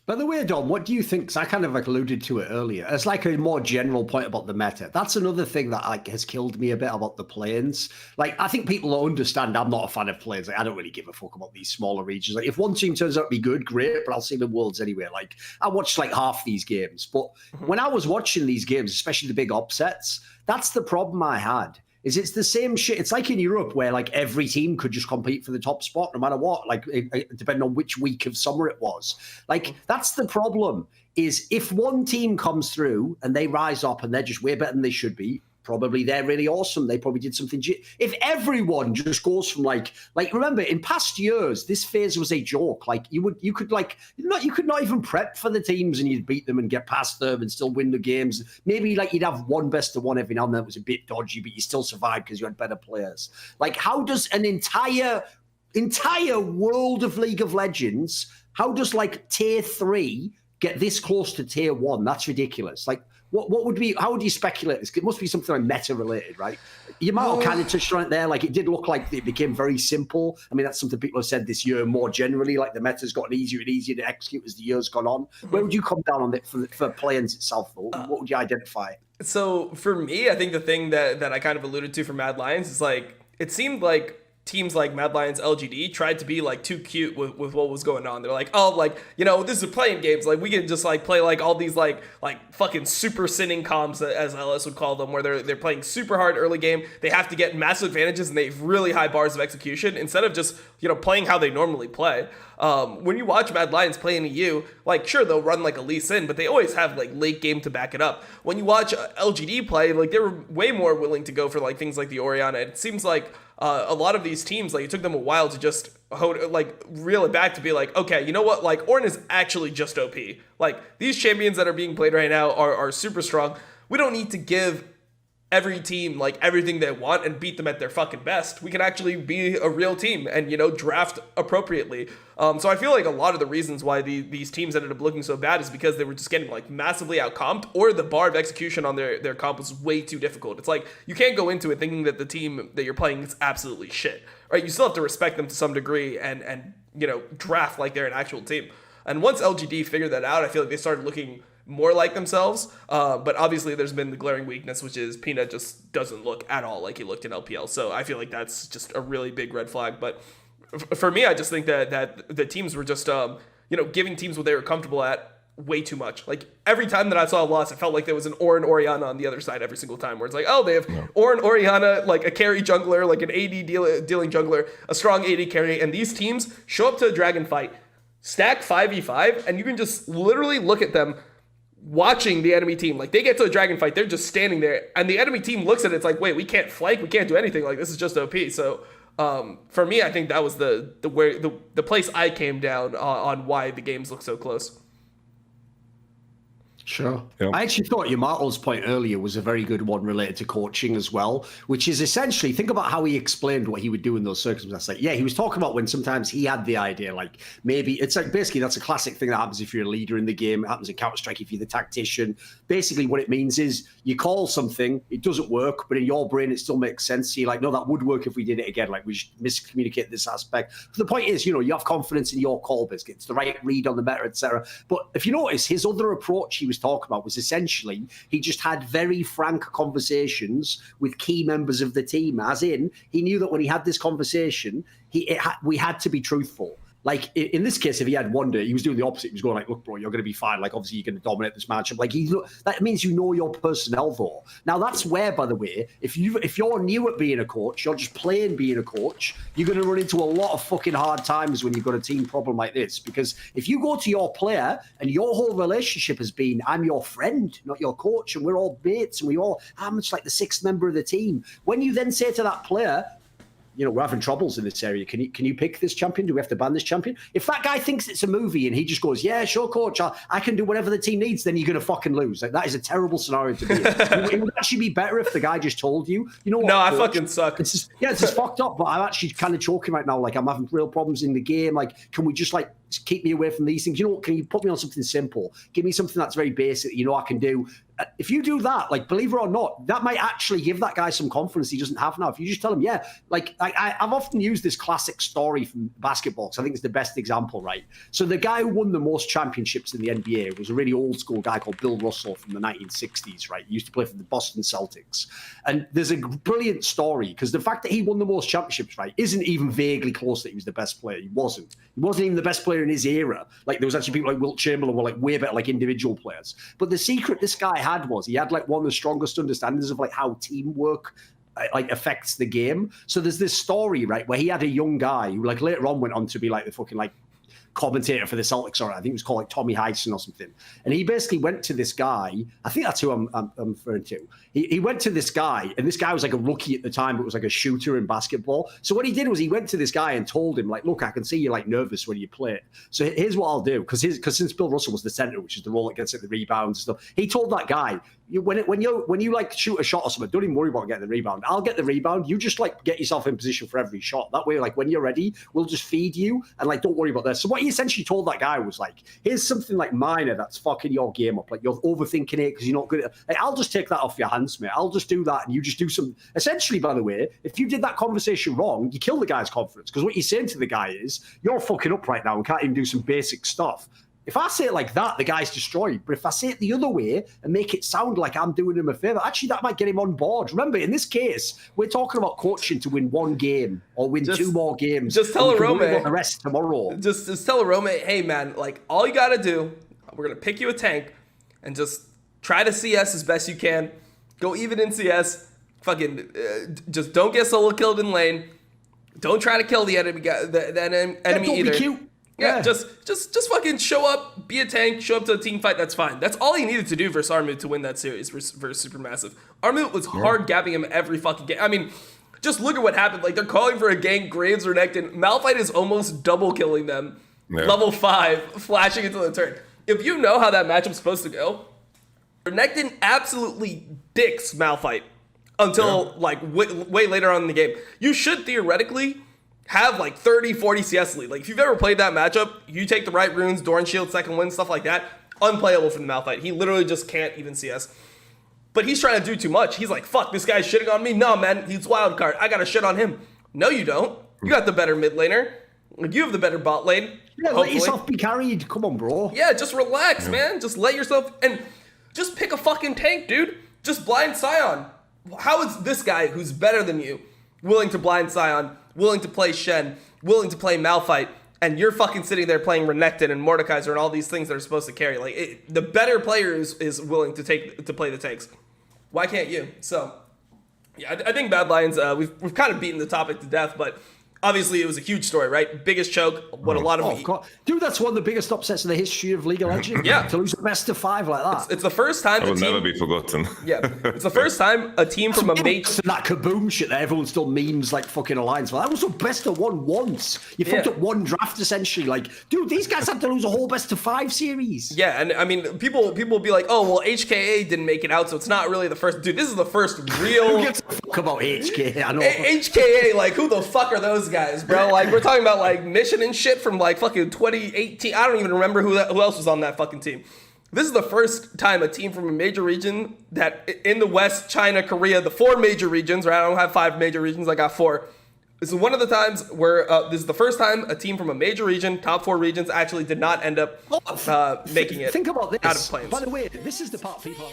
By the way, Dom, what do you think? Because I kind of like alluded to it earlier. It's like a more general point about the meta. That's another thing that like has killed me a bit about the planes. Like, I think people understand I'm not a fan of planes. Like, I don't really give a fuck about these smaller regions. Like, if one team turns out to be good, great, but I'll see them in Worlds anyway. Like, I watched like half these games. But when I was watching these games, especially the big upsets, that's the problem I had. Is it's the same shit. It's like in Europe where like every team could just compete for the top spot no matter what, like depending on which week of summer it was. Like that's the problem is if one team comes through and they rise up and they're just way better than they should be, probably they're really awesome. They probably did something. If everyone just goes from like remember in past years, this phase was a joke. Like you could not even prep for the teams and you'd beat them and get past them and still win the games. Maybe like you'd have one best of one every now and then that was a bit dodgy, but you still survived because you had better players. Like how does an entire world of League of Legends, how does like tier 3 get this close to tier 1? That's ridiculous. Like what would be, how would you speculate this? It must be something like meta related, right? You might have kind of touched on it there. Like it did look like it became very simple. I mean, that's something people have said this year more generally, like the meta's gotten easier and easier to execute as the year's gone on. Where would you come down on it for Plains itself, though? What would you identify? So for me, I think the thing that I kind of alluded to for Mad Lions is like, it seemed like teams like Mad Lions LGD tried to be like too cute with what was going on. They're like, oh, like, you know, this is playing games. Like we can just like play like all these like fucking super sinning comps as LS would call them, where they're playing super hard early game. They have to get massive advantages and they have really high bars of execution instead of just, you know, playing how they normally play. When you watch Mad Lions play in EU, like sure they'll run like a Lee Sin, but they always have like late game to back it up. When you watch LGD play, like they were way more willing to go for like things like the Orianna. It seems like a lot of these teams, like it took them a while to just like reel it back to be like, okay, you know what? Like Ornn is actually just OP. Like these champions that are being played right now are super strong. We don't need to give every team like everything they want and beat them at their fucking best. We can actually be a real team and, you know, draft appropriately. So I feel like a lot of the reasons why these teams ended up looking so bad is because they were just getting like massively outcomped, or the bar of execution on their comp was way too difficult. It's like you can't go into it thinking that the team that you're playing is absolutely shit, right? You still have to respect them to some degree and you know, draft like they're an actual team. And once LGD figured that out, I feel like they started looking more like themselves, but obviously there's been the glaring weakness, which is Peanut just doesn't look at all like he looked in LPL. So I feel like that's just a really big red flag. But for me, I just think that the teams were just you know, giving teams what they were comfortable at way too much. Like every time that I saw a loss, it felt like there was an Ornn Orianna on the other side every single time, where it's like, oh, they have Ornn Orianna, like a carry jungler, like an AD dealing jungler, a strong AD carry, and these teams show up to a dragon fight, stack 5v5, and you can just literally look at them watching the enemy team. Like they get to a dragon fight, they're just standing there, and the enemy team looks at it, it's like, wait, we can't flank, we can't do anything, like this is just OP. So for me, I think that was the place I came down on why the games look so close. Sure. Yep. I actually thought Yamato's point earlier was a very good one related to coaching as well, which is essentially, think about how he explained what he would do in those circumstances. Like, yeah, he was talking about when sometimes he had the idea, like maybe it's like basically that's a classic thing that happens if you're a leader in the game. It happens in Counter-Strike if you're the tactician. Basically what it means is you call something, it doesn't work, but in your brain it still makes sense. So you're like, no, that would work if we did it again. Like we should miscommunicate this aspect. But the point is, you know, you have confidence in your call, basically. It's the right read on the meta, etc. But if you notice, his other approach he was talking about was essentially he just had very frank conversations with key members of the team, as in he knew that when he had this conversation, we had to be truthful. Like in this case, if he had wonder, he was doing the opposite. He was going like, look, bro, you're going to be fine. Like, obviously, you're going to dominate this matchup. Like, that means you know your personnel, though. Now, that's where, by the way, if you're new at being a coach, you're just playing being a coach, you're going to run into a lot of fucking hard times when you've got a team problem like this. Because if you go to your player and your whole relationship has been, I'm your friend, not your coach, and we're all mates, and I'm just like the sixth member of the team. When you then say to that player, you know, we're having troubles in this area. Can you pick this champion? Do we have to ban this champion? If that guy thinks it's a movie and he just goes, yeah, sure, coach, I can do whatever the team needs, then you're going to fucking lose. Like, that is a terrible scenario to be in. It would actually be better if the guy just told you, you know what? No, coach, I fucking suck. It's just fucked up, but I'm actually kind of choking right now. Like, I'm having real problems in the game. Like, can we just, like, keep me away from these things. You know what? Can you put me on something simple? Give me something that's very basic that you know I can do. If you do that, like, believe it or not, that might actually give that guy some confidence he doesn't have now. If you just tell him, yeah, like I've often used this classic story from basketball because I think it's the best example, right? So the guy who won the most championships in the NBA was a really old school guy called Bill Russell from the 1960s, right? He used to play for the Boston Celtics. And there's a brilliant story because the fact that he won the most championships, right, isn't even vaguely close that he was the best player. He wasn't. He wasn't even the best player in his era. Like, there was actually people like Wilt Chamberlain were like way better, like individual players. But the secret this guy had was he had like one of the strongest understandings of like how teamwork like affects the game. So there's this story, right, where he had a young guy who like later on went on to be like the fucking like commentator for the Celtics, or I think it was called like Tommy Hyson or something. And he basically went to this guy. I think that's who I'm referring to. He went to this guy, and this guy was like a rookie at the time, but was like a shooter in basketball. So what he did was he went to this guy and told him, like, look, I can see you're like nervous when you play it. So here's what I'll do, because since Bill Russell was the center, which is the role that gets at the rebounds and stuff, he told that guy, when you like shoot a shot or something, don't even worry about getting the rebound. I'll get the rebound. You just like get yourself in position for every shot. That way, like when you're ready, we'll just feed you and like don't worry about that. So what he essentially told that guy was like, here's something like minor that's fucking your game up. Like you're overthinking it because you're not good at it. Like, I'll just take that off your hands, mate. I'll just do that and you just do some. Essentially, by the way, if you did that conversation wrong, you kill the guy's confidence because what you're saying to the guy is you're fucking up right now and can't even do some basic stuff. If I say it like that, the guy's destroyed. But if I say it the other way and make it sound like I'm doing him a favor, actually, that might get him on board. Remember, in this case, we're talking about coaching to win one game or win two more games. Just tell Rome the rest tomorrow. Just tell Rome, hey, man, like, all you got to do, we're going to pick you a tank and just try to CS as best you can. Go even in CS. Fucking just don't get solo killed in lane. Don't try to kill the enemy guy, the enemy don't either. Be cute. Yeah, just fucking show up, be a tank, show up to a team fight. That's fine. That's all he needed to do versus Armut to win that series versus Supermassive. Armut was hard gapping him every fucking game. I mean, just look at what happened. Like, they're calling for a gank. Graves or Renekton. Malphite is almost double killing them. Yeah. Level 5, flashing into the turn. If you know how that matchup's supposed to go, Renekton absolutely dicks Malphite until like way later on in the game. You should theoretically have like 30, 40 CS lead. Like, if you've ever played that matchup, you take the right runes, Dorn Shield, second win, stuff like that, unplayable for the Malphite. He literally just can't even CS. But he's trying to do too much. He's like, fuck, this guy's shitting on me. No, man, he's Wildcard. I gotta shit on him. No, you don't. You got the better mid laner. You have the better bot lane. Yeah, hopefully. Let yourself be carried. Come on, bro. Yeah, just relax, man. Just let yourself, and just pick a fucking tank, dude. Just blind Scion. How is this guy who's better than you willing to blind Scion, willing to play Shen, willing to play Malphite, and you're fucking sitting there playing Renekton and Mordekaiser and all these things that are supposed to carry? Like, the better player is willing to play the tanks. Why can't you? So, yeah, I think Bad Lions, we've kind of beaten the topic to death, but obviously it was a huge story, right? Biggest choke, what a lot of... God. Dude, that's one of the biggest upsets in the history of League of Legends. Yeah. To lose the best of 5 like that. It's the first time... It will never be forgotten. Yeah. It's the first time a team from a major... That kaboom shit that everyone still memes like fucking Alliance. Well, that was the best of 1 once. You fucked up 1 draft, essentially. Like, dude, these guys had to lose a whole best of 5 series. Yeah, and I mean, people will be like, oh, well, HKA didn't make it out, so it's not really the first... Dude, this is the first real... Who gives a fuck about HKA? I know. HKA, like, who the fuck are those guys, bro? Like, we're talking about like Mission and shit from like fucking 2018. I don't even remember who else was on that fucking team. This is the first time a team from a major region that in the West, China, Korea, the 4 major regions, right? I don't have 5 major regions, I got 4. This is one of the times where this is the first time a team from a major region, top 4 regions, actually did not end up making it. Think about this. Out of plans. By the way, this is the part people.